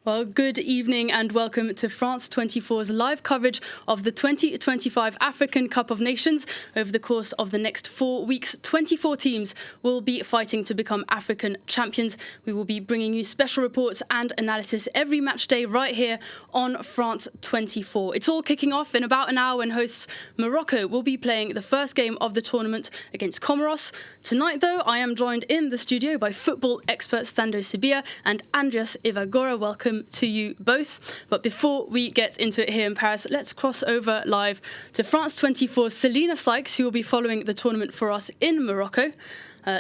Well, good evening and welcome to France 24's live coverage of the 2025 African Cup of Nations. Over the course of the next 4 weeks, 24 teams will be fighting to become African champions. We will be bringing you special reports and analysis every match day right here on France 24. It's all kicking off in about an hour when hosts Morocco will be playing the first game of the tournament against Comoros. Tonight, though, I am joined in the studio by football experts Thando Sibia and Andreas Ivagora. Welcome to you both. But before we get into it here in Paris, let's cross over live to France 24's Selina Sykes, who will be following the tournament for us in Morocco.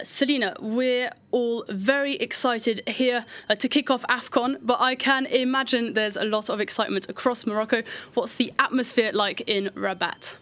Selina, we're all very excited here to kick off AFCON, but I can imagine there's a lot of excitement across Morocco. What's the atmosphere like in Rabat?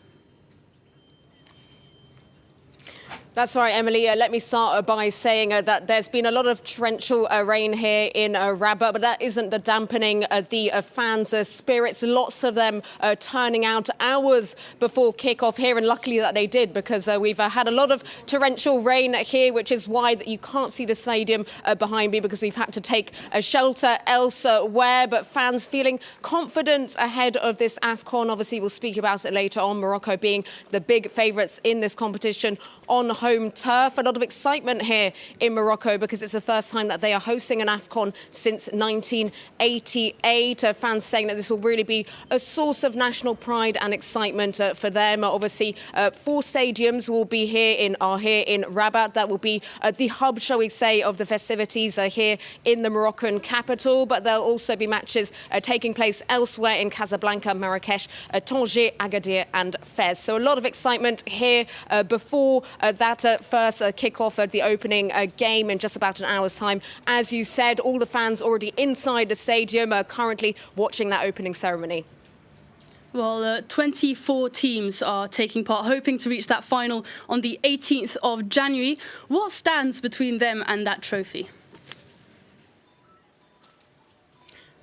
That's right, Emily. Let me start by saying that there's been a lot of torrential rain here in Rabat, but that isn't dampening the fans' spirits. Lots of them turning out hours before kick-off here, and luckily that they did, because we've had a lot of torrential rain here, which is why you can't see the stadium behind me, because we've had to take a shelter elsewhere. But fans feeling confident ahead of this AFCON. Obviously, we'll speak about it later on, Morocco being the big favourites in this competition on home turf. A lot of excitement here in Morocco because it's the first time that they are hosting an AFCON since 1988. Fans saying that this will really be a source of national pride and excitement for them. Obviously, 4 stadiums will be here in Rabat. That will be the hub, shall we say, of the festivities here in the Moroccan capital. But there'll also be matches taking place elsewhere in Casablanca, Marrakesh, Tanger, Agadir and Fez. So a lot of excitement here before that first kick-off of the opening game in just about an hour's time. As you said, all the fans already inside the stadium are currently watching that opening ceremony. Well, 24 teams are taking part, hoping to reach that final on the 18th of January. What stands between them and that trophy?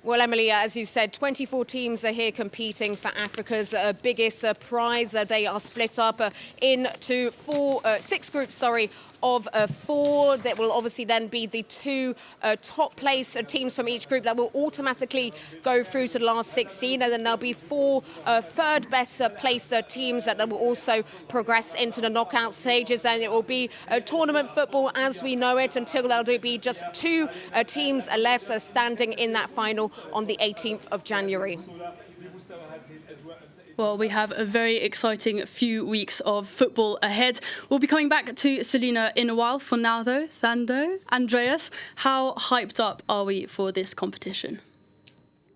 Well, Emily, as you said, 24 teams are here competing for Africa's biggest prize. They are split up into 6 groups, of 4. That will obviously then be the 2 top place teams from each group that will automatically go through to the last 16, and then there'll be 4 third best placed teams that will also progress into the knockout stages. And it will be tournament football as we know it until there'll be just 2 teams left standing in that final on the 18th of January. Well, we have a very exciting few weeks of football ahead. We'll be coming back to Selina in a while. For now, though, Thando, Andreas, how hyped up are we for this competition?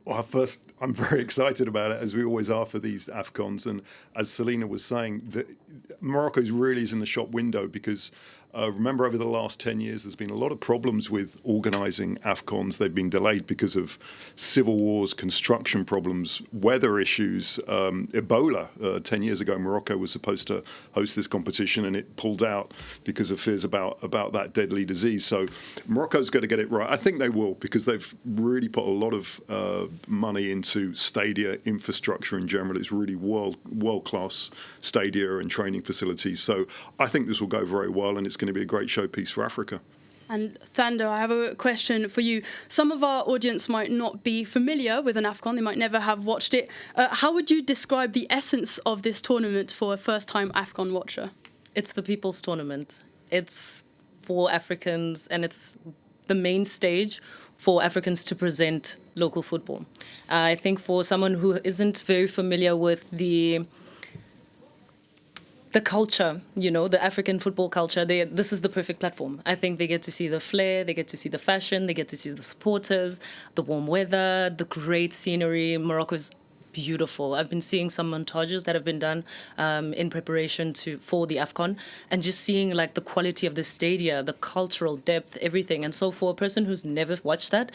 Well, first, I'm very excited about it, as we always are for these AFCONs. And as Selina was saying, Morocco's really is in the shop window because remember, over the last 10 years, there's been a lot of problems with organising AFCONs. They've been delayed because of civil wars, construction problems, weather issues. Ebola, 10 years ago, Morocco was supposed to host this competition and it pulled out because of fears about that deadly disease. So Morocco's got to get it right. I think they will, because they've really put a lot of money into stadia infrastructure in general. It's really world-class stadia and training facilities. So I think this will go very well, and it's going to be a great showpiece for Africa. And Thando, I have a question for you. Some of our audience might not be familiar with an AFCON. They might never have watched it. How would you describe the essence of this tournament for a first-time AFCON watcher? It's the people's tournament. It's for Africans, and it's the main stage for Africans to present local football. I think for someone who isn't very familiar with the culture, the African football culture, this is the perfect platform. I think they get to see the flair, they get to see the fashion, they get to see the supporters, the warm weather, the great scenery. Morocco is beautiful. I've been seeing some montages that have been done in preparation for the AFCON, and just seeing the quality of the stadia, the cultural depth, everything. And so for a person who's never watched that,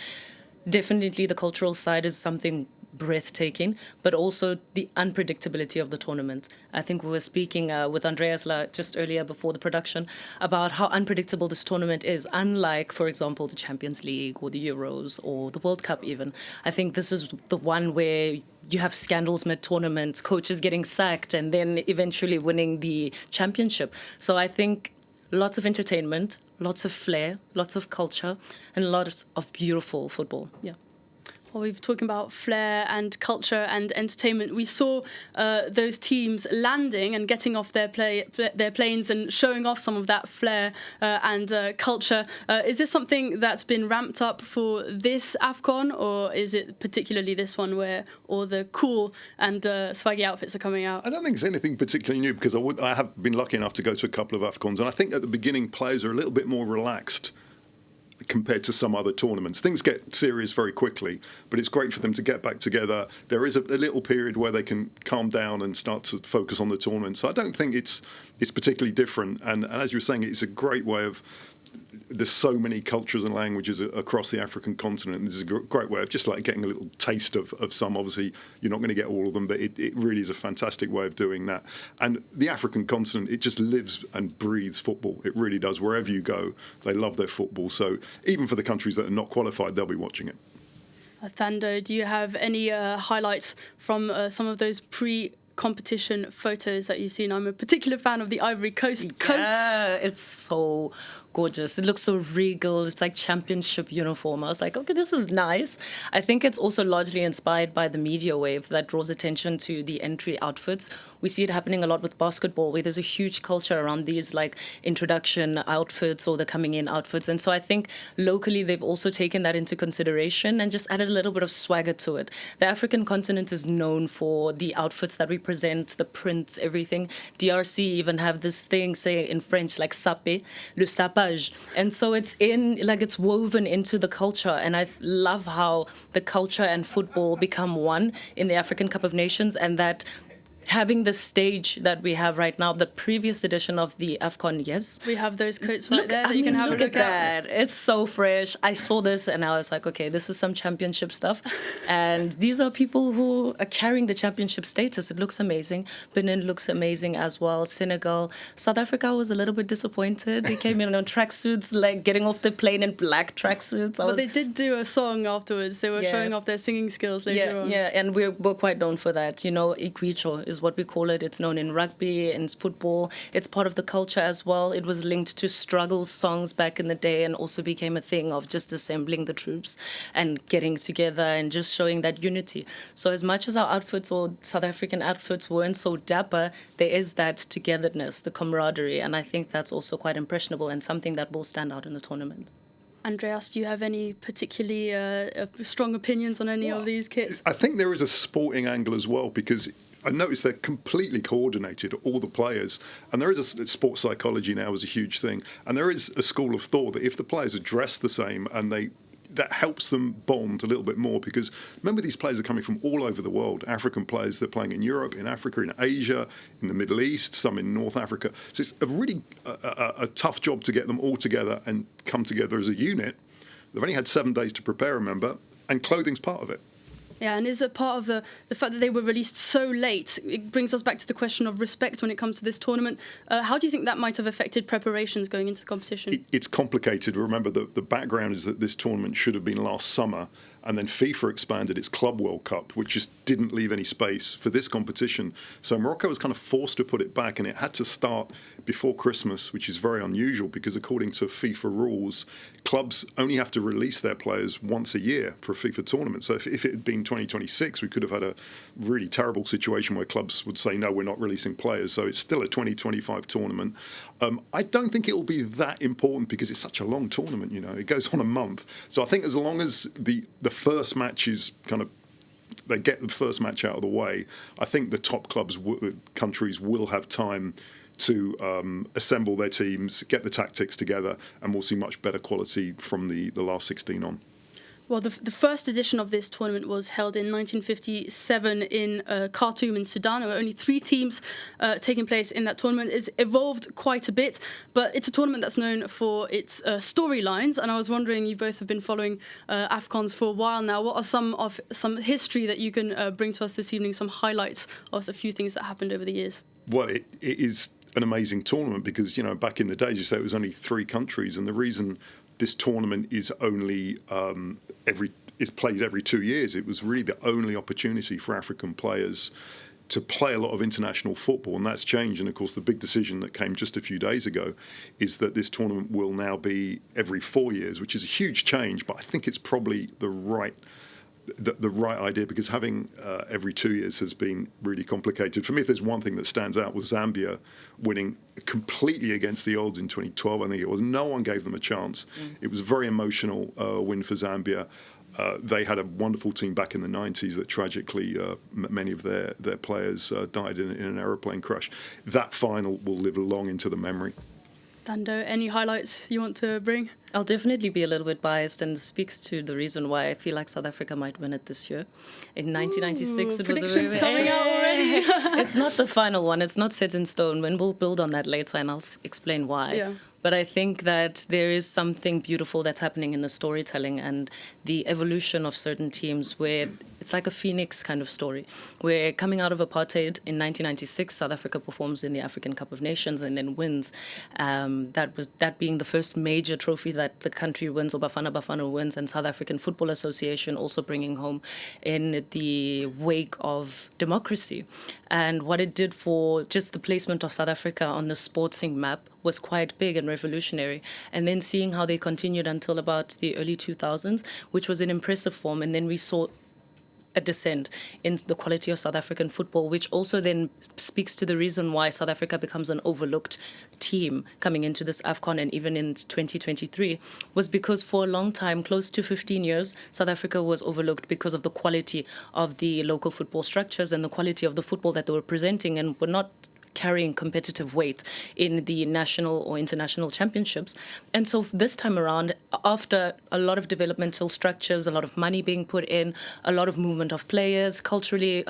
definitely the cultural side is something breathtaking, but also the unpredictability of the tournament. I think we were speaking with Andreas just earlier before the production about how unpredictable this tournament is, unlike, for example, the Champions League or the Euros or the World Cup even. I think this is the one where you have scandals mid-tournament, coaches getting sacked, and then eventually winning the championship. So I think lots of entertainment, lots of flair, lots of culture, and lots of beautiful football. Yeah. Well, we've talking about flair and culture and entertainment. We saw those teams landing and getting off their planes and showing off some of that flair and culture. Is this something that's been ramped up for this AFCON, or is it particularly this one where all the cool and swaggy outfits are coming out? I don't think it's anything particularly new, because I have been lucky enough to go to a couple of AFCONs, and I think at the beginning players are a little bit more relaxed compared to some other tournaments. Things get serious very quickly, but it's great for them to get back together. There is a little period where they can calm down and start to focus on the tournament. So I don't think it's particularly different. And as you were saying, it's a great way of... There's so many cultures and languages across the African continent. This is a great way of just like getting a little taste of some. Obviously, you're not going to get all of them, but it really is a fantastic way of doing that. And the African continent, it just lives and breathes football. It really does. Wherever you go, they love their football. So even for the countries that are not qualified, they'll be watching it. Thando, do you have any highlights from some of those competition photos that you've seen? I'm a particular fan of the Ivory Coast coats. Yeah, it's so gorgeous. It looks so regal. It's like championship uniform. I was like, okay, this is nice. I think it's also largely inspired by the media wave that draws attention to the entry outfits. We see it happening a lot with basketball, where there's a huge culture around these like introduction outfits or the coming in outfits. And so I think locally they've also taken that into consideration and just added a little bit of swagger to it. The African continent is known for the outfits that we present, the prints, everything. DRC even have this thing, say in French, like sape, le sapage. And so it's it's woven into the culture. And I love how the culture and football become one in the African Cup of Nations, and that having the stage that we have right now, the previous edition of the AFCON, yes. We have those coats right there that you can have a look at. It's so fresh. I saw this and I was like, okay, this is some championship stuff. And these are people who are carrying the championship status. It looks amazing. Benin looks amazing as well. Senegal. South Africa was a little bit disappointed. They came in on tracksuits, like getting off the plane in black tracksuits. But they did do a song afterwards. They were showing off their singing skills later on. Yeah, and we're quite known for that. You know, Ikwicho is what we call it. It's known in rugby, in football. It's part of the culture as well. It was linked to struggle songs back in the day and also became a thing of just assembling the troops and getting together and just showing that unity. So as much as our outfits or South African outfits weren't so dapper, there is that togetherness, the camaraderie, and I think that's also quite impressionable and something that will stand out in the tournament. Andreas, do you have any particularly strong opinions on any of these kits? I think there is a sporting angle as well, because I noticed they're completely coordinated, all the players. And there is a sports psychology now is a huge thing. And there is a school of thought that if the players are dressed the same and that helps them bond a little bit more, because remember, these players are coming from all over the world. African players, they're playing in Europe, in Africa, in Asia, in the Middle East, some in North Africa. So it's a really a tough job to get them all together and come together as a unit. They've only had 7 days to prepare, remember, and clothing's part of it. Yeah, and is it part of the fact that they were released so late? It brings us back to the question of respect when it comes to this tournament. How do you think that might have affected preparations going into the competition? It's complicated. Remember, the background is that this tournament should have been last summer, and then FIFA expanded its Club World Cup, which just didn't leave any space for this competition. So Morocco was kind of forced to put it back, and it had to start before Christmas, which is very unusual because according to FIFA rules, clubs only have to release their players once a year for a FIFA tournament. So if it had been 2026, we could have had a really terrible situation where clubs would say, no, we're not releasing players. So it's still a 2025 tournament. I don't think it will be that important because it's such a long tournament, you know. It goes on a month. So I think as long as the first match is kind of, they get the first match out of the way, I think the top countries will have time to assemble their teams, get the tactics together, and we'll see much better quality from the last 16 on. Well, the first edition of this tournament was held in 1957 in Khartoum in Sudan. There were only 3 teams taking place in that tournament. It's evolved quite a bit, but it's a tournament that's known for its storylines. And I was wondering, you both have been following AFCONs for a while now. What are some history that you can bring to us this evening, some highlights of a few things that happened over the years? Well, it is an amazing tournament because, you know, back in the day, as you say, it was only 3 countries. And the reason this tournament is only is played every 2 years. It was really the only opportunity for African players to play a lot of international football, and that's changed. And of course, the big decision that came just a few days ago is that this tournament will now be every 4 years, which is a huge change. But I think it's probably the right the right idea, because having every 2 years has been really complicated. For me, if there's one thing that stands out, was Zambia winning completely against the odds in 2012. I think it was. No one gave them a chance. It was a very emotional win for Zambia. They had a wonderful team back in the 90s that tragically many of their players died in an aeroplane crash. That final will live long into the memory. Dando, any highlights you want to bring? I'll definitely be a little bit biased, and speaks to the reason why I feel like South Africa might win it this year. In 1996, it was a predictions coming out already. It's not the final one. It's not set in stone. And we'll build on that later, and I'll explain why. Yeah. But I think that there is something beautiful that's happening in the storytelling and the evolution of certain teams, where it's like a phoenix kind of story, where coming out of apartheid in 1996, South Africa performs in the African Cup of Nations and then wins. That being the first major trophy that the country wins, or Bafana wins, and South African Football Association also bringing home in the wake of democracy. And what it did for just the placement of South Africa on the sporting map was quite big and revolutionary. And then seeing how they continued until about the early 2000s, which was an impressive form. And then we saw a descent in the quality of South African football, which also then speaks to the reason why South Africa becomes an overlooked team coming into this AFCON and even in 2023, was because for a long time, close to 15 years, South Africa was overlooked because of the quality of the local football structures and the quality of the football that they were presenting, and were not carrying competitive weight in the national or international championships. And so this time around, after a lot of developmental structures, a lot of money being put in, a lot of movement of players, culturally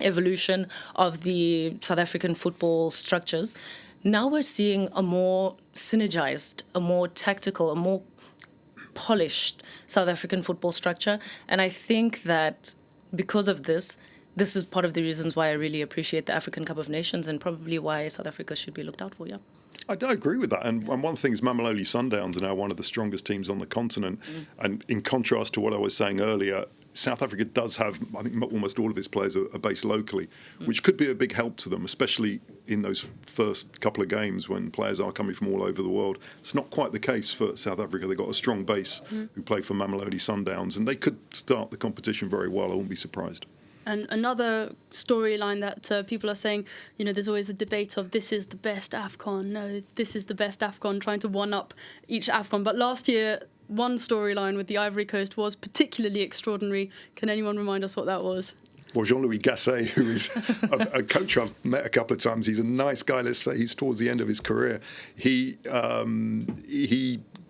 evolution of the South African football structures, now we're seeing a more synergized, a more tactical, a more polished South African football structure. And I think that because of this is part of the reasons why I really appreciate the African Cup of Nations, and probably why South Africa should be looked out for, yeah. I do agree with that. And one thing is Mamelodi Sundowns are now one of the strongest teams on the continent. And in contrast to what I was saying earlier, South Africa does have, I think almost all of its players are based locally, which could be a big help to them, especially in those first couple of games when players are coming from all over the world. It's not quite the case for South Africa. They've got a strong base who play for Mamelodi Sundowns, and they could start the competition very well. I wouldn't be surprised. And another storyline that people are saying, there's always a debate of this is the best AFCON. No, this is the best AFCON, trying to one-up each AFCON. But last year, one storyline with the Ivory Coast was particularly extraordinary. Can anyone remind us what that was? Well, Jean-Louis Gasset, who is a coach I've met a couple of times, he's a nice guy. Let's say he's towards the end of his career. He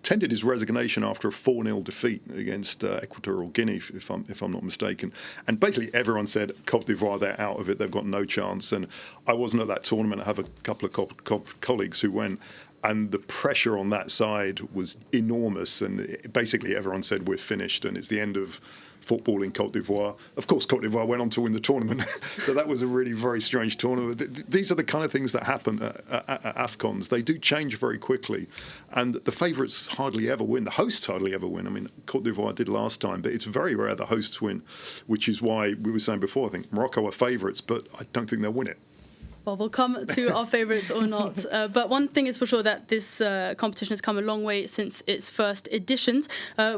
tendered his resignation after a 4-0 defeat against Equatorial Guinea, if I'm not mistaken. And basically everyone said, Côte d'Ivoire, they're out of it, they've got no chance. And I wasn't at that tournament. I have a couple of colleagues who went, and the pressure on that side was enormous. And basically everyone said, we're finished, and it's the end of football in Côte d'Ivoire. Of course, Côte d'Ivoire went on to win the tournament. So that was a really very strange tournament. These are the kind of things that happen at AFCONs. They do change very quickly. And the favourites hardly ever win. The hosts hardly ever win. I mean, Côte d'Ivoire did last time, but it's very rare the hosts win, which is why we were saying before, I think Morocco are favourites, but I don't think they'll win it. Well, we'll come to our favourites or not. But one thing is for sure, that this competition has come a long way since its first editions.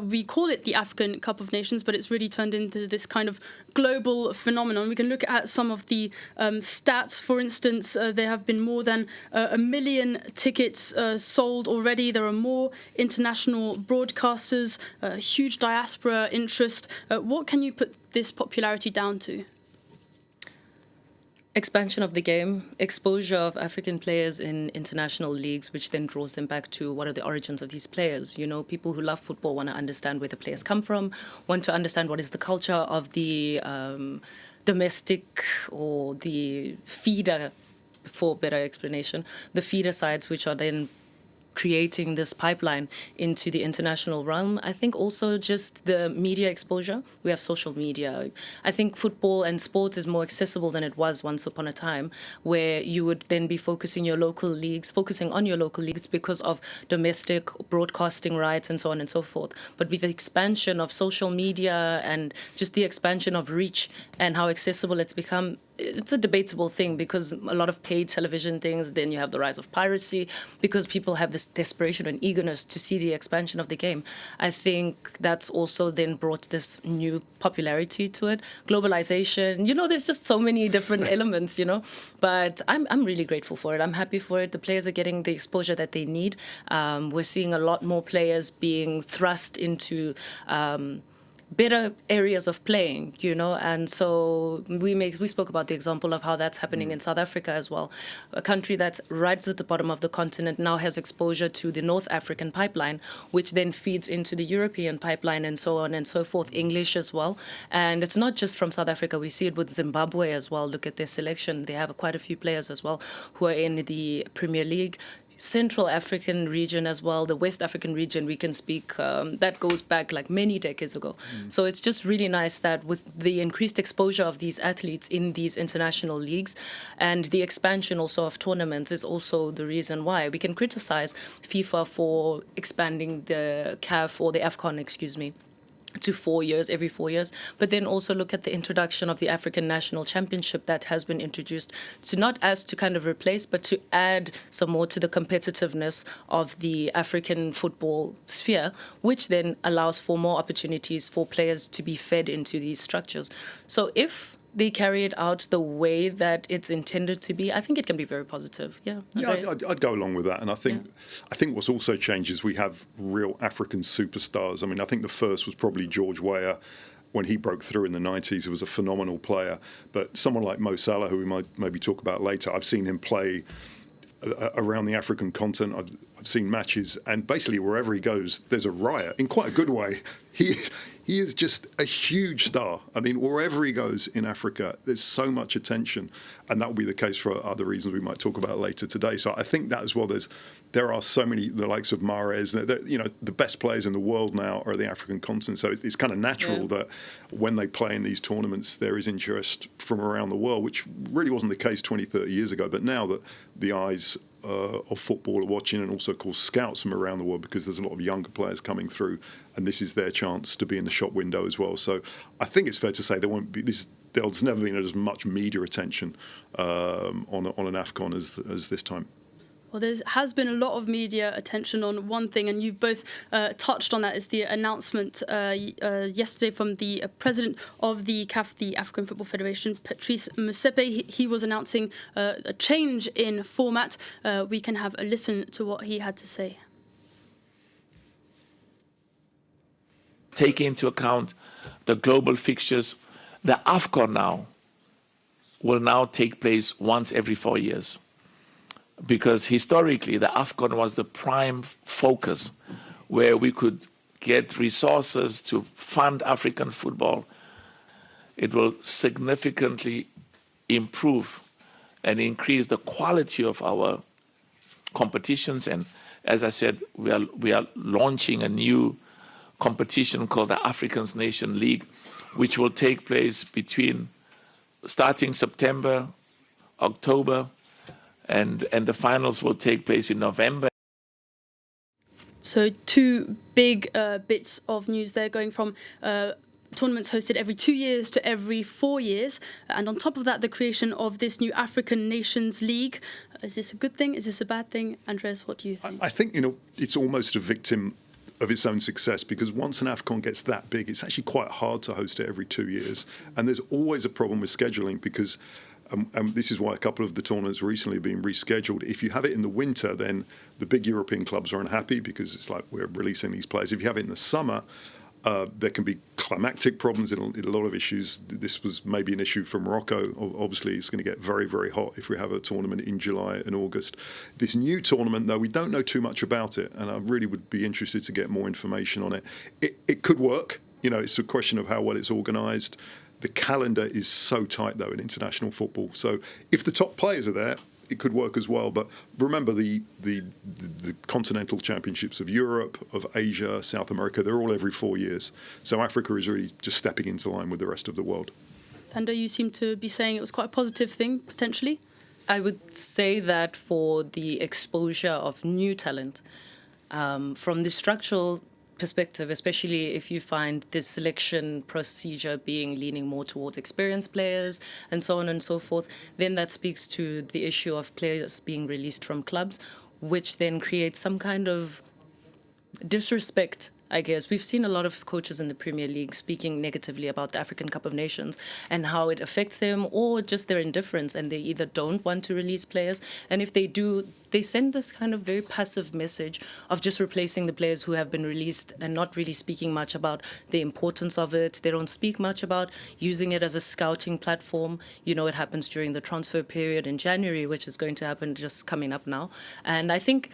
We call it the African Cup of Nations, but it's really turned into this kind of global phenomenon. We can look at some of the stats. For instance, there have been more than 1 million tickets sold already. There are more international broadcasters, huge diaspora interest. What can you put this popularity down to? Expansion of the game, exposure of African players in international leagues, which then draws them back to what are the origins of these players. People who love football want to understand where the players come from, want to understand what is the culture of the domestic or the feeder, for better explanation, the feeder sides, which are then creating this pipeline into the international realm. I think also just the media exposure. We have social media. I think football and sports is more accessible than it was once upon a time, where you would then be focusing on your local leagues because of domestic broadcasting rights and so on and so forth. But with the expansion of social media and just the expansion of reach and how accessible it's become, it's a debatable thing because a lot of paid television things, then you have the rise of piracy because people have this desperation and eagerness to see the expansion of the game. I think that's also then brought this new popularity to it. Globalization, there's just so many different elements, but I'm really grateful for it. I'm happy for it. The players are getting the exposure that they need. We're seeing a lot more players being thrust into better areas of playing, and so we spoke about the example of how that's happening in South Africa as well. A country that's right at the bottom of the continent now has exposure to the North African pipeline, which then feeds into the European pipeline and so on and so forth, English as well. And it's not just from South Africa, we see it with Zimbabwe as well. Look at their selection. They have quite a few players as well who are in the Premier League. Central African region as well, the West African region, we can speak, that goes back like many decades ago. So it's just really nice that with the increased exposure of these athletes in these international leagues and the expansion also of tournaments is also the reason why. We can criticize FIFA for expanding the CAF or the AFCON, to 4 years, every 4 years, but then also look at the introduction of the African National Championship that has been introduced to not as to kind of replace, but to add some more to the competitiveness of the African football sphere, which then allows for more opportunities for players to be fed into these structures. So if they carry it out the way that it's intended to be, I think it can be very positive. I'd go along with that. And I think what's also changed is we have real African superstars. I mean, I think the first was probably George Weah when he broke through in the 90s. He was a phenomenal player. But someone like Mo Salah, who we might maybe talk about later, I've seen him play around the African continent. I've seen matches, and basically wherever he goes, there's a riot in quite a good way. He is just a huge star. I mean, wherever he goes in Africa, there's so much attention, and that will be the case for other reasons we might talk about later today. So I think that as well. There are so many, the likes of Mahrez. The best players in the world now are the African continent. So it's kind of natural that when they play in these tournaments, there is interest from around the world, which really wasn't the case 20, 30 years ago. But now that the eyes of football are watching, and also, of course, scouts from around the world, because there's a lot of younger players coming through, and this is their chance to be in the shop window as well. So I think it's fair to say there's never been as much media attention on an AFCON as this time. Well, there has been a lot of media attention on one thing, and you've both touched on that, is the announcement yesterday from the president of the CAF, the African Football Federation, Patrice Motsepe. He was announcing a change in format. We can have a listen to what he had to say. Taking into account the global fixtures, the AFCON now will now take place once every 4 years. Because historically, the AFCON was the prime focus where we could get resources to fund African football. It will significantly improve and increase the quality of our competitions. And as I said, we are launching a new competition called the African Nations League, which will take place starting September, October, and the finals will take place in November. So two big bits of news there, going from tournaments hosted every 2 years to every 4 years. And on top of that, the creation of this new African Nations League. Is this a good thing? Is this a bad thing? Andreas, what do you think? I think, it's almost a victim of its own success, because once an AFCON gets that big, it's actually quite hard to host it every 2 years. And there's always a problem with scheduling, because and this is why a couple of the tournaments recently have been rescheduled. If you have it in the winter, then the big European clubs are unhappy, because it's like we're releasing these players. If you have it in the summer, there can be climactic problems and a lot of issues. This was maybe an issue for Morocco. Obviously, it's going to get very, very hot if we have a tournament in July and August. This new tournament, though, we don't know too much about it, and I really would be interested to get more information on it. It could work. It's a question of how well it's organised. The calendar is so tight, though, in international football. So if the top players are there, it could work as well. But remember, the continental championships of Europe, of Asia, South America, they're all every 4 years. So Africa is really just stepping into line with the rest of the world. Thando, you seem to be saying it was quite a positive thing, potentially. I would say that for the exposure of new talent, from the structural perspective, especially if you find this selection procedure being leaning more towards experienced players and so on and so forth, then that speaks to the issue of players being released from clubs, which then creates some kind of disrespect, I guess. We've seen a lot of coaches in the Premier League speaking negatively about the African Cup of Nations and how it affects them, or just their indifference, and they either don't want to release players, and if they do, they send this kind of very passive message of just replacing the players who have been released and not really speaking much about the importance of it. They don't speak much about using it as a scouting platform. You know, it happens during the transfer period in January, which is going to happen just coming up now. And I think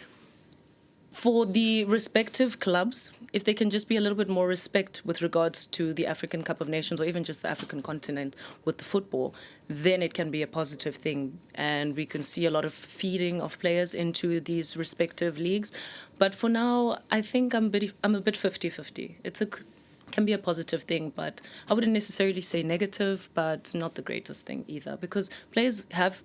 for the respective clubs, if they can just be a little bit more respect with regards to the African Cup of Nations, or even just the African continent with the football, then it can be a positive thing. And we can see a lot of feeding of players into these respective leagues. But for now, I think I'm a bit 50-50. Can be a positive thing, but I wouldn't necessarily say negative, but not the greatest thing either, because players have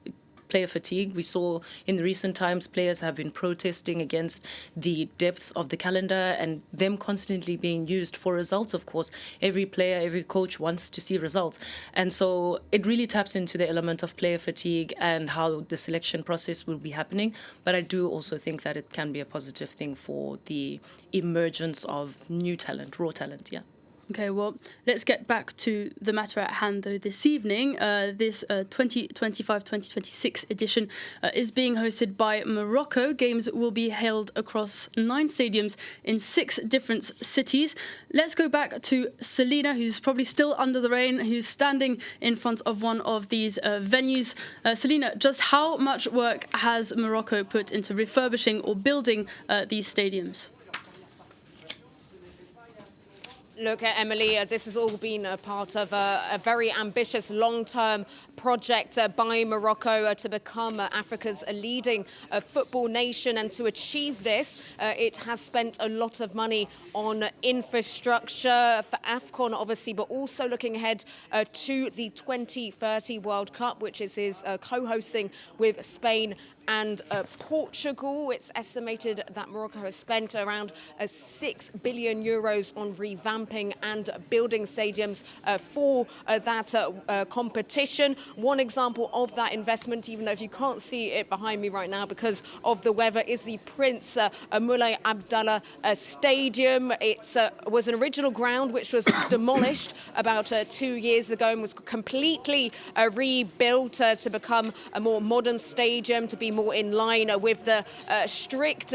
player fatigue. We saw in the recent times players have been protesting against the depth of the calendar and them constantly being used for results, of course. Every player, every coach wants to see results. And so it really taps into the element of player fatigue and how the selection process will be happening. But I do also think that it can be a positive thing for the emergence of new talent, raw talent, yeah. Okay, well, let's get back to the matter at hand, though. This evening, this 2025-2026 edition is being hosted by Morocco. Games will be held across 9 stadiums in 6 different cities. Let's go back to Selina, who's probably still under the rain, who's standing in front of one of these venues. Selina, just how much work has Morocco put into refurbishing or building these stadiums? Look, Emily, this has all been a part of a very ambitious long-term project by Morocco to become Africa's leading football nation. And to achieve this, it has spent a lot of money on infrastructure for AFCON, obviously, but also looking ahead to the 2030 World Cup, which is co-hosting with Spain and Portugal. It's estimated that Morocco has spent around 6 billion euros on revamping and building stadiums for that competition. One example of that investment, even though if you can't see it behind me right now because of the weather, is the Prince Moulay Abdallah Stadium. It was an original ground which was demolished about 2 years ago and was completely rebuilt to become a more modern stadium, to be more in line with the strict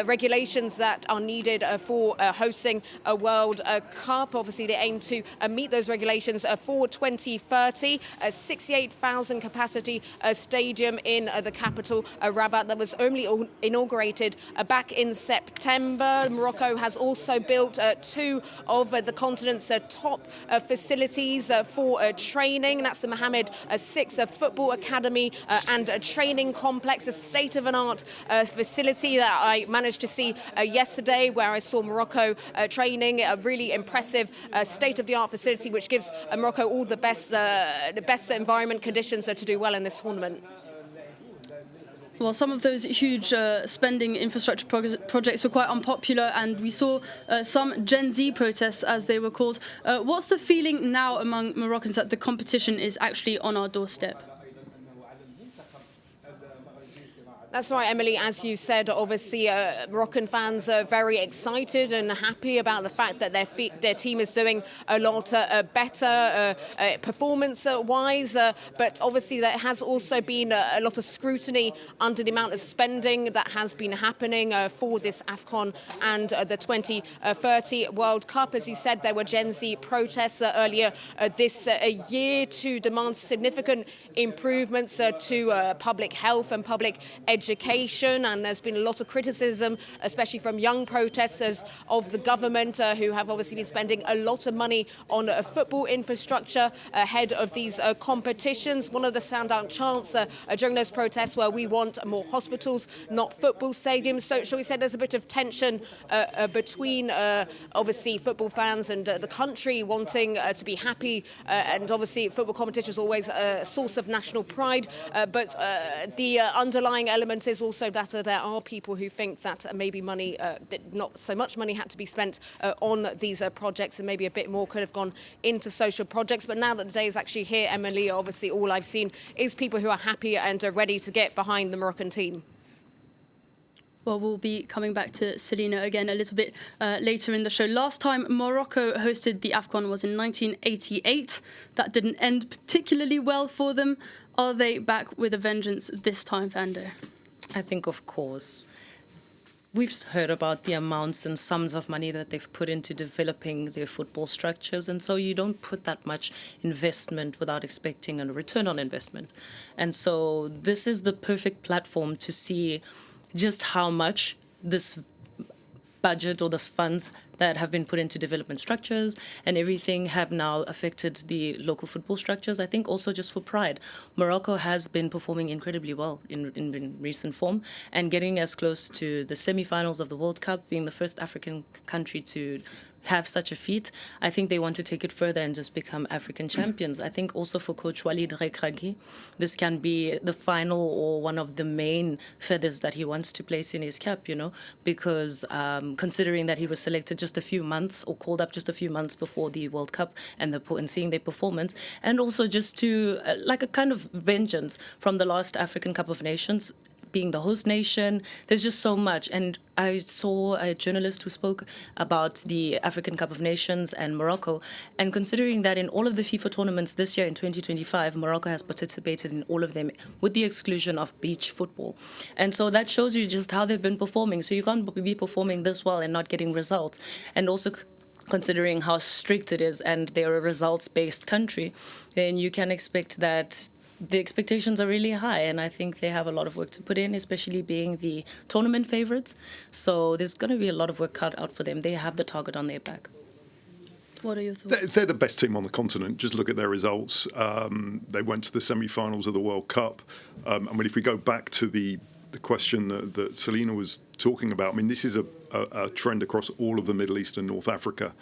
regulations that are needed for hosting a World Cup. Obviously, they aim to meet those regulations for 2030. A 68,000 capacity stadium in the capital, Rabat, that was only inaugurated back in September. Morocco has also built 2 of the continent's top facilities for training. That's the Mohammed VI Football Academy and training complex, a state-of-the-art facility that I managed to see yesterday, where I saw Morocco training, a really impressive state-of-the-art facility which gives Morocco all the best environment conditions to do well in this tournament. Well, some of those huge spending infrastructure projects were quite unpopular, and we saw some Gen Z protests, as they were called. What's the feeling now among Moroccans that the competition is actually on our doorstep? That's right, Emily. As you said, obviously, Moroccan fans are very excited and happy about the fact that their team is doing a lot better performance-wise. But obviously, there has also been a lot of scrutiny under the amount of spending that has been happening for this AFCON and the 2030 World Cup. As you said, there were Gen Z protests earlier this year to demand significant improvements to public health and public education, and there's been a lot of criticism, especially from young protesters, of the government who have obviously been spending a lot of money on football infrastructure ahead of these competitions. One of the standout chants during those protests were, "We want more hospitals, not football stadiums." So shall we say there's a bit of tension between obviously football fans and the country wanting to be happy, and obviously football competition is always a source of national pride, but the underlying element element is also that there are people who think that maybe money, not so much money had to be spent on these projects, and maybe a bit more could have gone into social projects. But now that the day is actually here, Emily, obviously all I've seen is people who are happy and are ready to get behind the Moroccan team. Well, we'll be coming back to Selina again a little bit later in the show. Last time Morocco hosted the AFCON was in 1988. That didn't end particularly well for them. Are they back with a vengeance this time, Vando? I think, of course. We've heard about the amounts and sums of money that they've put into developing their football structures, and so you don't put that much investment without expecting a return on investment. And so this is the perfect platform to see just how much this budget or this funds that have been put into development structures and everything have now affected the local football structures. I think also just for pride, Morocco has been performing incredibly well in recent form and getting as close to the semi-finals of the World Cup, being the first African country to have such a feat. I think they want to take it further and just become African champions. I think also for Coach Walid Regragui, this can be the final or one of the main feathers that he wants to place in his cap, you know, because considering that he was selected just a few months or called up just a few months before the World Cup and seeing their performance, and also just to like a kind of vengeance from the last African Cup of Nations, being the host nation. There's just so much. And I saw a journalist who spoke about the African Cup of Nations and Morocco. And considering that in all of the FIFA tournaments this year in 2025, Morocco has participated in all of them with the exclusion of beach football. And so that shows you just how they've been performing. So you can't be performing this well and not getting results. And also considering how strict it is and they're a results-based country, then you can expect that the expectations are really high, and I think they have a lot of work to put in, especially being the tournament favourites. So there's going to be a lot of work cut out for them. They have the target on their back. What are your thoughts? They're the best team on the continent. Just look at their results. They went to the semi-finals of the World Cup. I mean, if we go back to the question that Selina was talking about, I mean, this is a trend across all of the Middle East and North Africa.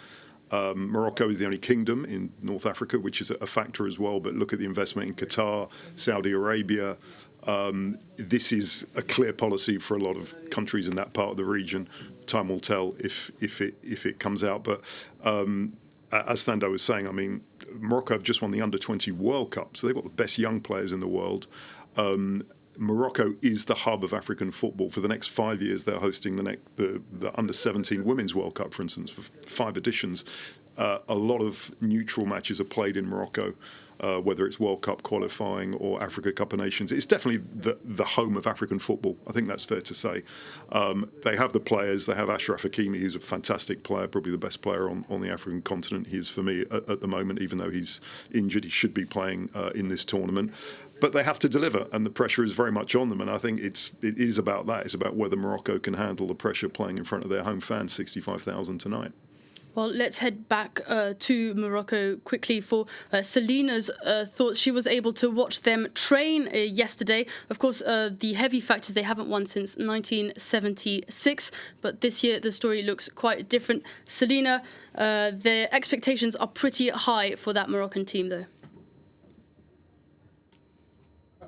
Morocco is the only kingdom in North Africa, which is a factor as well. But look at the investment in Qatar, Saudi Arabia. This is a clear policy for a lot of countries in that part of the region. Time will tell if it comes out. But as Thando was saying, I mean, Morocco have just won the Under-20 World Cup, so they've got the best young players in the world. Morocco is the hub of African football. For the next 5 years, they're hosting the Under-17 Women's World Cup, for instance, for 5 editions. A lot of neutral matches are played in Morocco, whether it's World Cup qualifying or Africa Cup of Nations. It's definitely the home of African football. I think that's fair to say. They have the players. They have Achraf Hakimi, who's a fantastic player, probably the best player on the African continent. He is for me at the moment, even though he's injured. He should be playing in this tournament. But they have to deliver, and the pressure is very much on them. And I think it is about that. It's about whether Morocco can handle the pressure playing in front of their home fans, 65,000 tonight. Well, let's head back to Morocco quickly for Selina's thoughts. She was able to watch them train yesterday. Of course, the heavy fact is they haven't won since 1976, but this year the story looks quite different. Selina, their expectations are pretty high for that Moroccan team, though.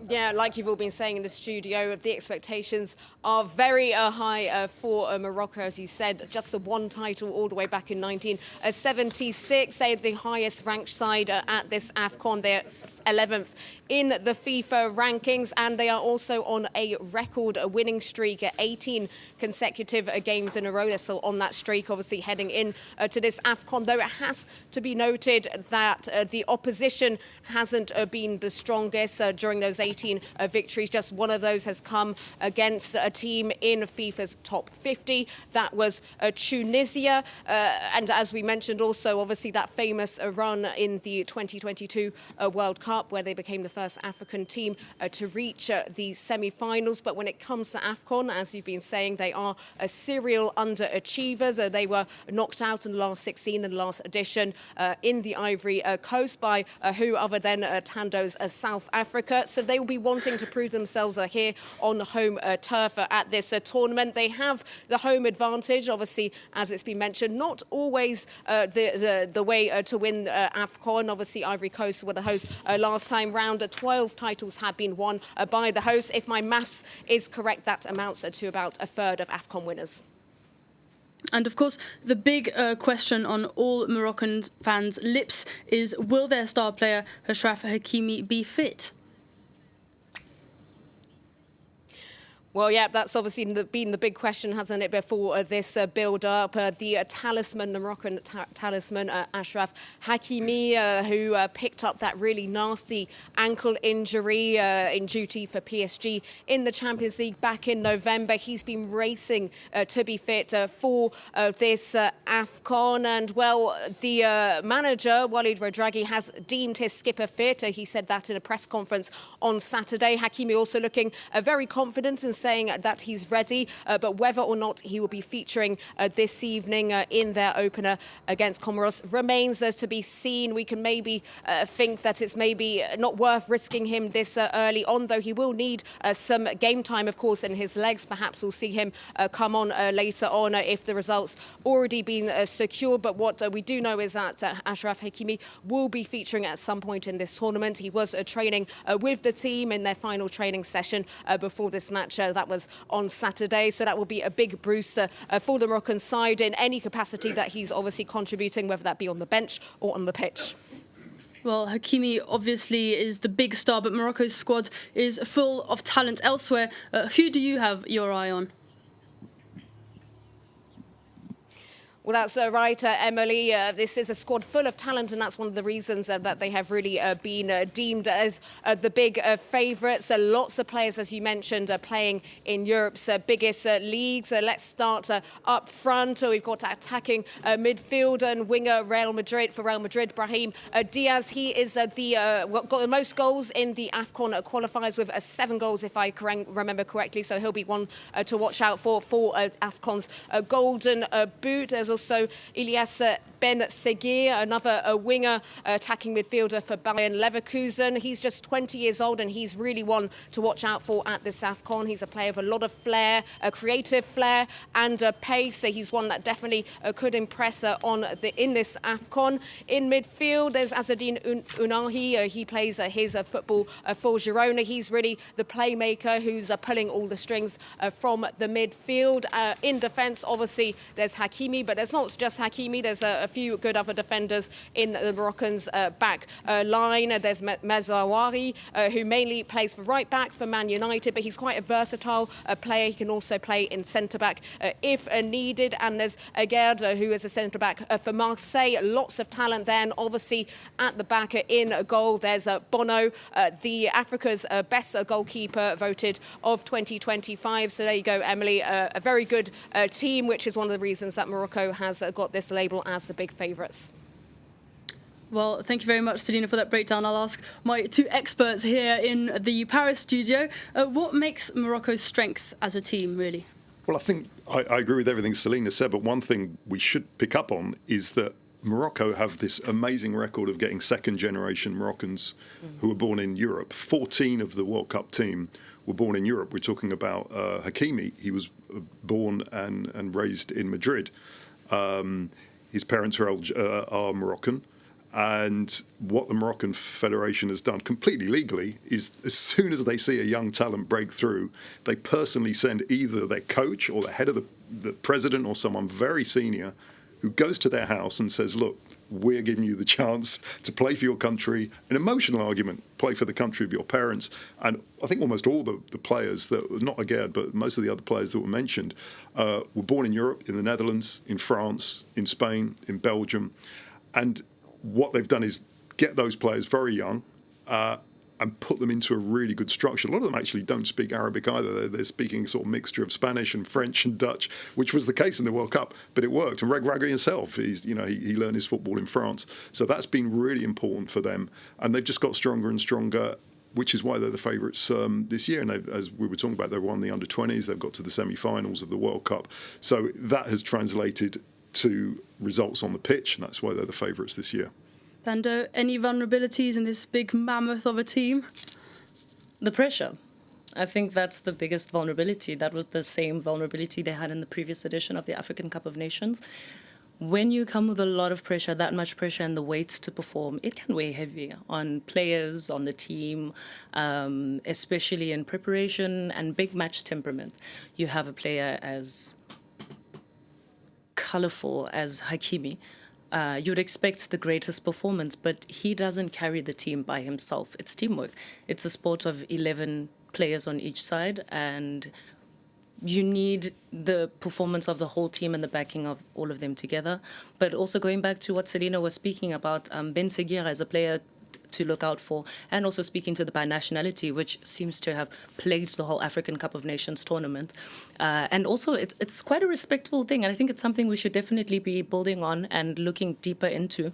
Yeah, like you've all been saying in the studio, the expectations are very high for Morocco, as you said. Just the one title all the way back in 1976. They're the highest ranked side at this AFCON. They're 11th in the FIFA rankings, and they are also on a record winning streak at 18 consecutive games in a row. They're still on that streak, obviously heading in to this AFCON, though it has to be noted that the opposition hasn't been the strongest during those 18 victories. Just one of those has come against a team in FIFA's top 50. That was Tunisia. And as we mentioned also, obviously that famous run in the 2022 World Cup, where they became the first African team to reach the semi-finals. But when it comes to AFCON, as you've been saying, they are serial underachievers. They were knocked out in the last 16 in the last edition in the Ivory Coast by who other than Tando's South Africa. So they will be wanting to prove themselves here on the home turf at this tournament. They have the home advantage, obviously, as it's been mentioned, not always the way to win AFCON. Obviously, Ivory Coast were the host last time round. 12 titles have been won by the hosts. If my maths is correct, that amounts to about a third of AFCON winners. And of course, the big question on all Moroccan fans' lips is, will their star player, Achraf Hakimi, be fit? Well, yeah, that's obviously been the big question, hasn't it, before this build-up. The talisman, the Moroccan talisman, Achraf Hakimi, who picked up that really nasty ankle injury in duty for PSG in the Champions League back in November. He's been racing to be fit for this AFCON. And, well, the manager, Walid Regragui, has deemed his skipper fit. He said that in a press conference on Saturday. Hakimi also looking very confident and saying that he's ready, but whether or not he will be featuring this evening in their opener against Comoros remains to be seen. We can maybe think that it's maybe not worth risking him this early on, though he will need some game time, of course, in his legs. Perhaps we'll see him come on later on if the results already been secured. But what we do know is that Achraf Hakimi will be featuring at some point in this tournament. He was training with the team in their final training session before this match. That was on Saturday, so that will be a big boost for the Moroccan side in any capacity that he's obviously contributing, whether that be on the bench or on the pitch. Well, Hakimi obviously is the big star, but Morocco's squad is full of talent elsewhere. Who do you have your eye on? Well, that's right, Emily. This is a squad full of talent, and that's one of the reasons that they have really been deemed as the big favourites. Lots of players, as you mentioned, playing in Europe's biggest leagues. Let's start up front. We've got attacking midfield and winger Real Madrid, Brahim Diaz. He is got the most goals in the AFCON qualifiers with 7 goals, if I remember correctly. So he'll be one to watch out for AFCON's golden boot. There's also Ilyas Ben Seguir, another winger attacking midfielder for Bayern Leverkusen. He's just 20 years old, and he's really one to watch out for at this AFCON. He's a player with a lot of flair, a creative flair and pace. He's one that definitely could impress in this AFCON. In midfield, there's Azzedine Ounahi. He plays his football for Girona. He's really the playmaker who's pulling all the strings from the midfield. In defence, obviously, there's Hakimi, but there's not just Hakimi. There's a few good other defenders in the Moroccans' back line. There's Mazawari, who mainly plays for right back for Man United, but he's quite a versatile player. He can also play in centre back if needed. And there's Aguerd, who is a centre back for Marseille. Lots of talent there. And obviously at the back in goal, there's Bono, the Africa's best goalkeeper voted of 2025. So there you go, Emily. A very good team, which is one of the reasons that Morocco has got this label as the big favourites. Well, thank you very much, Selina, for that breakdown. I'll ask my 2 experts here in the Paris studio. What makes Morocco's strength as a team, really? Well, I think I agree with everything Selina said, but one thing we should pick up on is that Morocco have this amazing record of getting second-generation Moroccans who were born in Europe. 14 of the World Cup team were born in Europe. We're talking about Hakimi. He was born and raised in Madrid. His parents are Moroccan. And what the Moroccan Federation has done completely legally is as soon as they see a young talent break through, they personally send either their coach or the head of the president or someone very senior who goes to their house and says, look, we're giving you the chance to play for your country, an emotional argument, play for the country of your parents. And I think almost all the players, that not Aguerd, but most of the other players that were mentioned, were born in Europe, in the Netherlands, in France, in Spain, in Belgium. And what they've done is get those players very young and put them into a really good structure. A lot of them actually don't speak Arabic either. They're speaking sort of mixture of Spanish and French and Dutch, which was the case in the World Cup, but it worked. And Regragui himself, he learned his football in France. So that's been really important for them. And they've just got stronger and stronger, which is why they're the favourites this year. And as we were talking about, they've won the under-20s. They've got to the semi-finals of the World Cup. So that has translated to results on the pitch, and that's why they're the favourites this year. Thando, any vulnerabilities in this big mammoth of a team? The pressure. I think that's the biggest vulnerability. That was the same vulnerability they had in the previous edition of the African Cup of Nations. when you come with a lot of pressure, that much pressure and the weight to perform, it can weigh heavy on players, on the team, especially in preparation and big match temperament. You have a player as colourful as Hakimi. You'd expect the greatest performance, but he doesn't carry the team by himself. It's teamwork. It's a sport of 11 players on each side, and you need the performance of the whole team and the backing of all of them together. But also going back to what Selina was speaking about, Ben Seguir as a player to look out for, and also speaking to the binationality, which seems to have plagued the whole African Cup of Nations tournament. And also it's quite a respectable thing, and I think it's something we should definitely be building on and looking deeper into,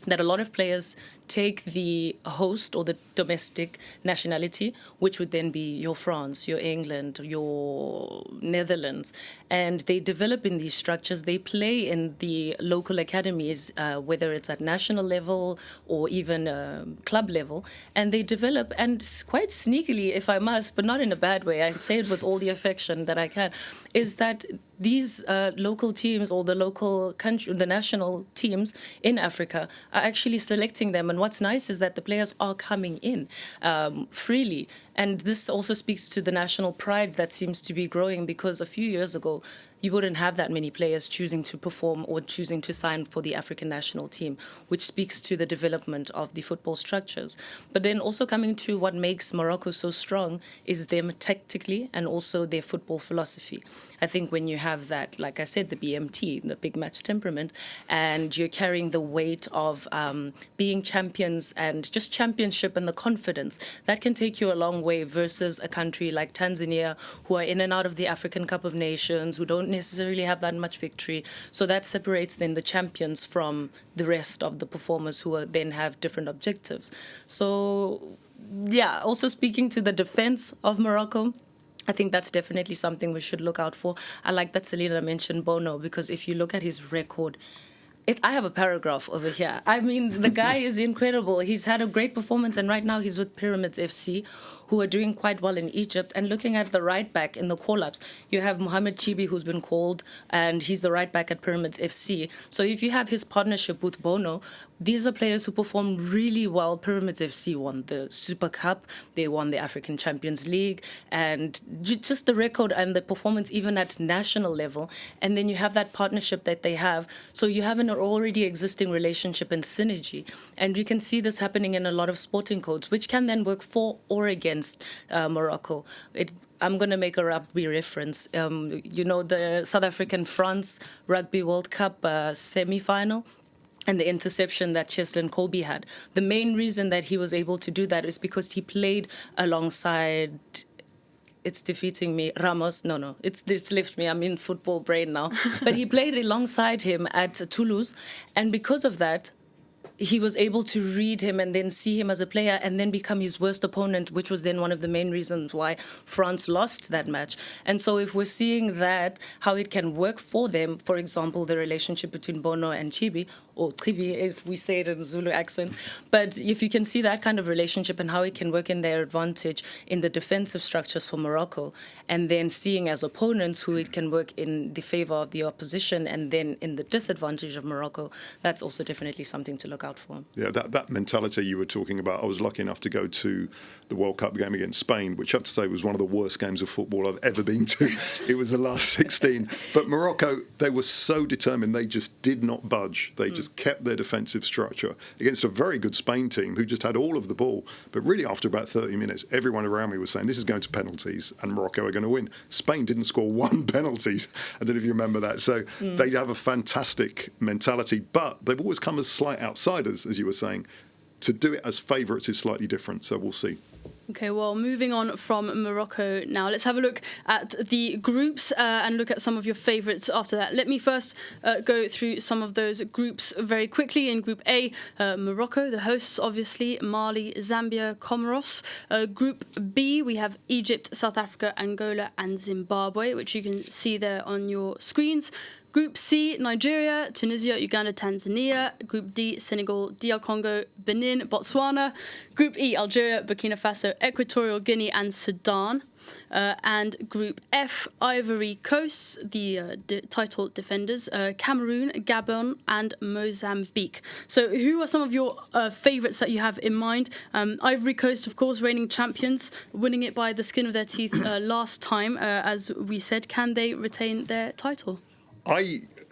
that a lot of players take the host or the domestic nationality, which would then be your France, your England, your Netherlands, and they develop in these structures. They play in the local academies, whether it's at national level or even club level, and they develop, and quite sneakily, if I must, but not in a bad way, I say it with all the affection that I can, is that these local teams or the local country, the national teams in Africa are actually selecting them. And what's nice is that the players are coming in freely. And this also speaks to the national pride that seems to be growing, because a few years ago, you wouldn't have that many players choosing to perform or choosing to sign for the African national team, which speaks to the development of the football structures. But then also coming to what makes Morocco so strong is them tactically and also their football philosophy. I think when you have that, like I said, the BMT, the big match temperament, and you're carrying the weight of being champions and just championship and the confidence, that can take you a long way versus a country like Tanzania, who are in and out of the African Cup of Nations, who don't necessarily have that much victory. So that separates then the champions from the rest of the performers who then have different objectives. So, yeah, also speaking to the defense of Morocco, I think that's definitely something we should look out for. I like that Selina mentioned Bono, because if you look at his record, I have a paragraph over here. I mean, the guy is incredible. He's had a great performance, and right now he's with Pyramids FC, who are doing quite well in Egypt. And looking at the right back in the call-ups, you have Mohamed Chibi, who's been called, and he's the right back at Pyramids FC. So if you have his partnership with Bono, these are players who perform really well. Pyramids FC won the Super Cup, they won the African Champions League, and just the record and the performance even at national level. And then you have that partnership that they have. So you have an already existing relationship and synergy. And you can see this happening in a lot of sporting codes, which can then work for or against Morocco. I'm going to make a rugby reference. The South African France Rugby World Cup semi-final, and the interception that Cheslin Colby had. The main reason that he was able to do that is because he played alongside, it's defeating me, Ramos. No, it's left me. I'm in football brain now. But he played alongside him at Toulouse, and because of that, he was able to read him and then see him as a player and then become his worst opponent, which was then one of the main reasons why France lost that match. And so if we're seeing that, how it can work for them, for example, the relationship between Bono and Chibi, or Tribi, if we say it in Zulu accent. But if you can see that kind of relationship and how it can work in their advantage in the defensive structures for Morocco, and then seeing as opponents who it can work in the favor of the opposition and then in the disadvantage of Morocco, that's also definitely something to look out for. Yeah, that mentality you were talking about, I was lucky enough to go to the World Cup game against Spain, which I have to say was one of the worst games of football I've ever been to. It was the last 16. But Morocco, they were so determined, they just did not budge. They just kept their defensive structure against a very good Spain team who just had all of the ball. But really, after about 30 minutes, everyone around me was saying, this is going to penalties and Morocco are going to win. Spain didn't score one penalty. I don't know if you remember that. So they have a fantastic mentality, but they've always come as slight outsiders, as you were saying. To do it as favourites is slightly different, so we'll see. Okay, well, moving on from Morocco now, let's have a look at the groups and look at some of your favourites after that. Let me first go through some of those groups very quickly. In Group A, Morocco, the hosts, obviously, Mali, Zambia, Comoros. Group B, we have Egypt, South Africa, Angola and Zimbabwe, which you can see there on your screens. Group C, Nigeria, Tunisia, Uganda, Tanzania. Group D, Senegal, DR Congo, Benin, Botswana. Group E, Algeria, Burkina Faso, Equatorial Guinea and Sudan. And Group F, Ivory Coast, the title defenders, Cameroon, Gabon and Mozambique. So who are some of your favourites that you have in mind? Ivory Coast, of course, reigning champions, winning it by the skin of their teeth last time. As we said, can they retain their title?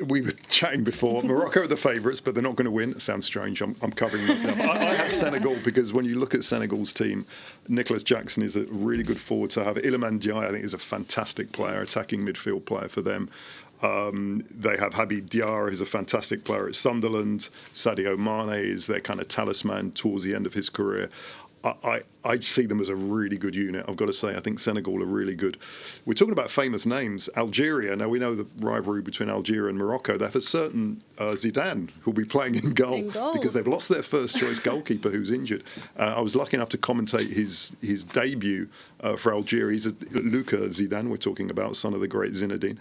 We were chatting before. Morocco are the favourites, but they're not going to win. It sounds strange. I'm covering myself. I have Senegal because when you look at Senegal's team, Nicholas Jackson is a really good forward to have. Iliman Ndiaye, I think, is a fantastic player, attacking midfield player for them. They have Habib Diarra, who's a fantastic player at Sunderland. Sadio Mane is their kind of talisman towards the end of his career. I see them as a really good unit. I've got to say, I think Senegal are really good. We're talking about famous names. Algeria, now we know the rivalry between Algeria and Morocco. They have a certain Zidane who'll be playing in goal because they've lost their first choice goalkeeper who's injured. I was lucky enough to commentate his debut for Algeria. He's Luka Zidane, we're talking about, son of the great Zinedine.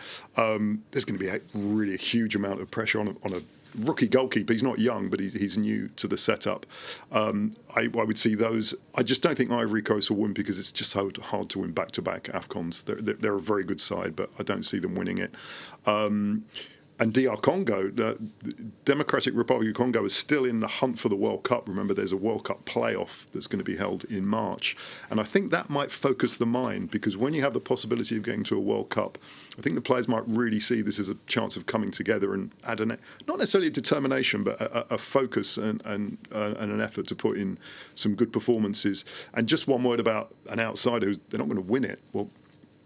There's going to be really a huge amount of pressure on a rookie goalkeeper. He's not young, but he's new to the setup. I would see those. I just don't think Ivory Coast will win because it's just so hard to win back-to-back AFCONs. They're a very good side, but I don't see them winning it. And DR Congo, the Democratic Republic of Congo, is still in the hunt for the World Cup. Remember, there's a World Cup playoff that's going to be held in March. And I think that might focus the mind because when you have the possibility of getting to a World Cup, I think the players might really see this as a chance of coming together and add not necessarily a determination, but a focus and an effort to put in some good performances. And just one word about an outsider they're not going to win it. Well,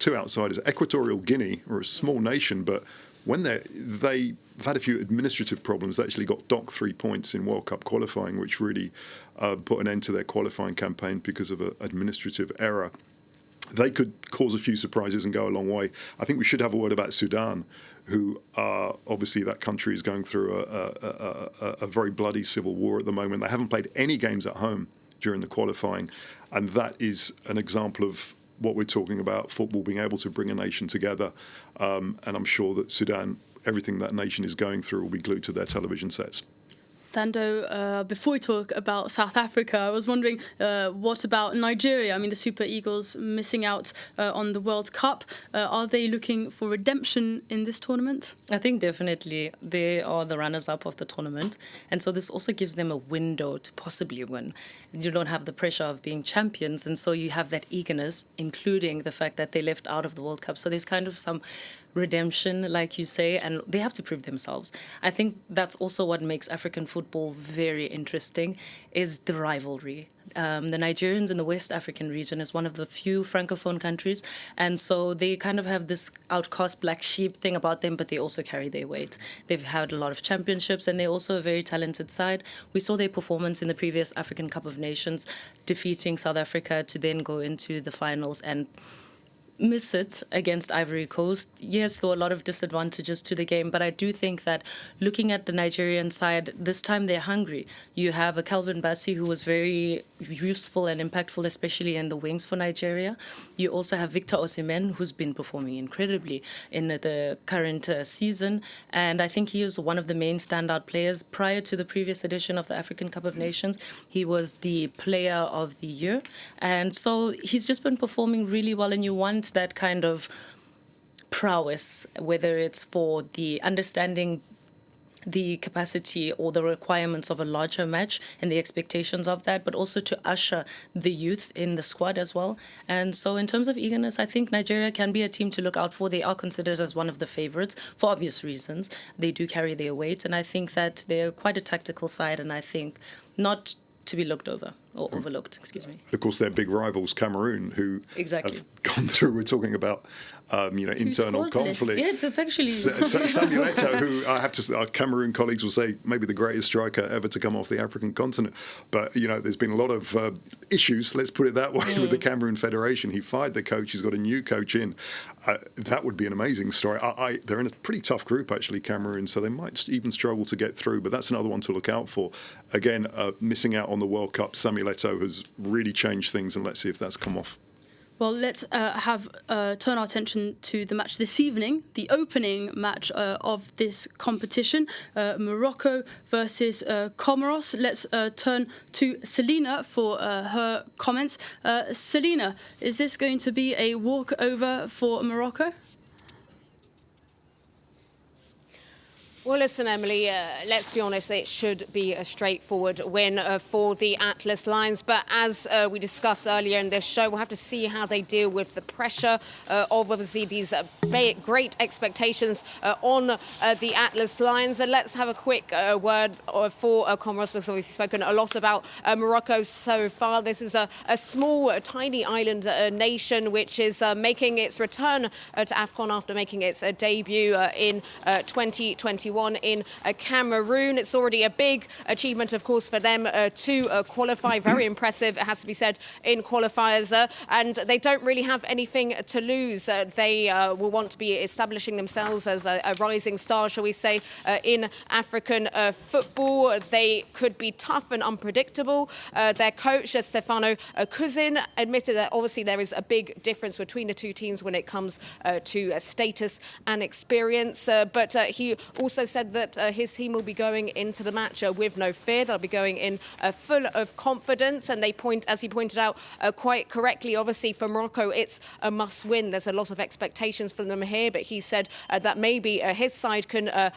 two outsiders. Equatorial Guinea are a small nation, but when they've had a few administrative problems, they actually got docked 3 points in World Cup qualifying, which really put an end to their qualifying campaign because of an administrative error. They could cause a few surprises and go a long way. I think we should have a word about Sudan, who obviously that country is going through a very bloody civil war at the moment. They haven't played any games at home during the qualifying, and that is an example of what we're talking about, football being able to bring a nation together. And I'm sure that Sudan, everything that nation is going through will be glued to their television sets. Thando, before we talk about South Africa, I was wondering, what about Nigeria? I mean, the Super Eagles missing out on the World Cup. Are they looking for redemption in this tournament? I think definitely they are the runners-up of the tournament. And so this also gives them a window to possibly win. You don't have the pressure of being champions. And so you have that eagerness, including the fact that they left out of the World Cup. So there's kind of some redemption, like you say, and they have to prove themselves. I think that's also what makes African football very interesting, is the rivalry. The Nigerians in the West African region is one of the few Francophone countries, and so they kind of have this outcast black sheep thing about them, but they also carry their weight. They've had a lot of championships, and they're also a very talented side. We saw their performance in the previous African Cup of Nations, defeating South Africa to then go into the finals and miss it against Ivory Coast. Yes, there were a lot of disadvantages to the game, but I do think that looking at the Nigerian side, this time they're hungry. You have a Calvin Bassey who was very useful and impactful, especially in the wings for Nigeria. You also have Victor Osimhen, who's been performing incredibly in the current season, and I think he is one of the main standout players. Prior to the previous edition of the African Cup of Nations, he was the player of the year, and so he's just been performing really well, and you want that kind of prowess, whether it's for the understanding the capacity or the requirements of a larger match and the expectations of that, but also to usher the youth in the squad as well. And so in terms of eagerness, I think Nigeria can be a team to look out for. They are considered as one of the favorites for obvious reasons. They do carry their weight, and I think that they're quite a tactical side, and I think not to be looked over or overlooked, excuse me. Of course, their big rivals, Cameroon, who have gone through, we're talking about, internal conflict. Yes, it's actually... Samuel Eto'o, who I have to say, our Cameroon colleagues will say maybe the greatest striker ever to come off the African continent. But, there's been a lot of issues, let's put it that way, with the Cameroon Federation. He fired the coach, he's got a new coach in. That would be an amazing story. They're in a pretty tough group, actually, Cameroon, so they might even struggle to get through. But that's another one to look out for. Again, missing out on the World Cup, Samuel Eto'o has really changed things, and let's see if that's come off. Well, let's turn our attention to the match this evening, the opening match of this competition, Morocco versus Comoros. Let's turn to Selina for her comments. Selina, is this going to be a walkover for Morocco? Well, listen, Emily, let's be honest, it should be a straightforward win for the Atlas Lions. But as we discussed earlier in this show, we'll have to see how they deal with the pressure of obviously these great expectations on the Atlas Lions. And let's have a quick word for Comoros, because we've spoken a lot about Morocco so far. This is a small, tiny island nation which is making its return to AFCON after making its debut in 2021. In Cameroon. It's already a big achievement, of course, for them to qualify. Very impressive, it has to be said, in qualifiers. And they don't really have anything to lose. They will want to be establishing themselves as a rising star, shall we say, in African football. They could be tough and unpredictable. Their coach, Stefano Cousin, admitted that obviously there is a big difference between the two teams when it comes to status and experience. But he also said that his team will be going into the match with no fear. They'll be going in full of confidence. And they as he pointed out quite correctly, obviously for Morocco, it's a must win. There's a lot of expectations from them here. But he said that maybe his side can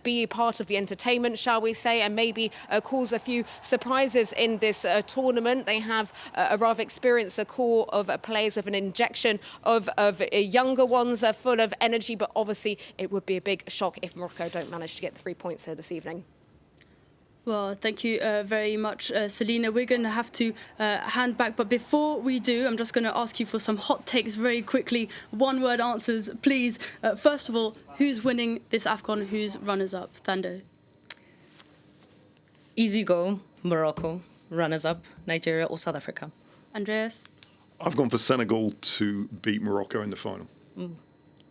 be part of the entertainment, shall we say, and maybe cause a few surprises in this tournament. They have a rather experienced core of players with an injection of younger ones full of energy. But obviously, it would be a big shock if Morocco don't manage to get the 3 points here this evening. Well, thank you very much, Selina. We're going to have to hand back. But before we do, I'm just going to ask you for some hot takes very quickly. One-word answers, please. First of all, who's winning this AFCON? Who's runners-up? Thando. Easy go, Morocco. Runners-up, Nigeria or South Africa. Andreas? I've gone for Senegal to beat Morocco in the final. Okay.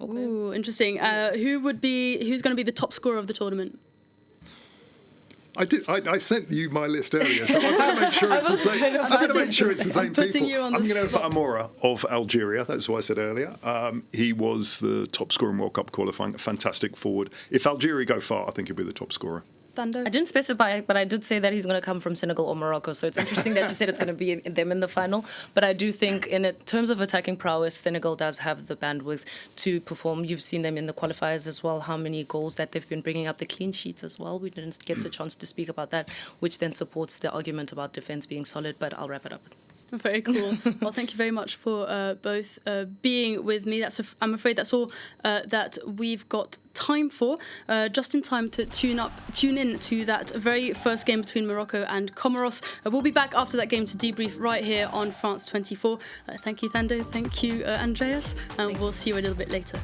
Ooh, interesting. Who's going to be the top scorer of the tournament? I sent you my list earlier, so I'm going to make sure it's the same. I'm going to make sure it's the same people. I'm going to go for Amora of Algeria. That's what I said earlier. He was the top scorer in World Cup qualifying. A fantastic forward. If Algeria go far, I think he'll be the top scorer. Thando? I didn't specify, but I did say that he's going to come from Senegal or Morocco. So it's interesting that you said it's going to be them in the final. But I do think in terms of attacking prowess, Senegal does have the bandwidth to perform. You've seen them in the qualifiers as well, how many goals that they've been bringing up, the clean sheets as well. We didn't get a chance to speak about that, which then supports the argument about defence being solid. But I'll wrap it up. Very cool. Well, thank you very much for both being with me. I'm afraid that's all that we've got time for. Just in time to tune in to that very first game between Morocco and Comoros. We'll be back after that game to debrief right here on France 24. Thank you, Thando. Thank you, Andreas. And we'll see you a little bit later.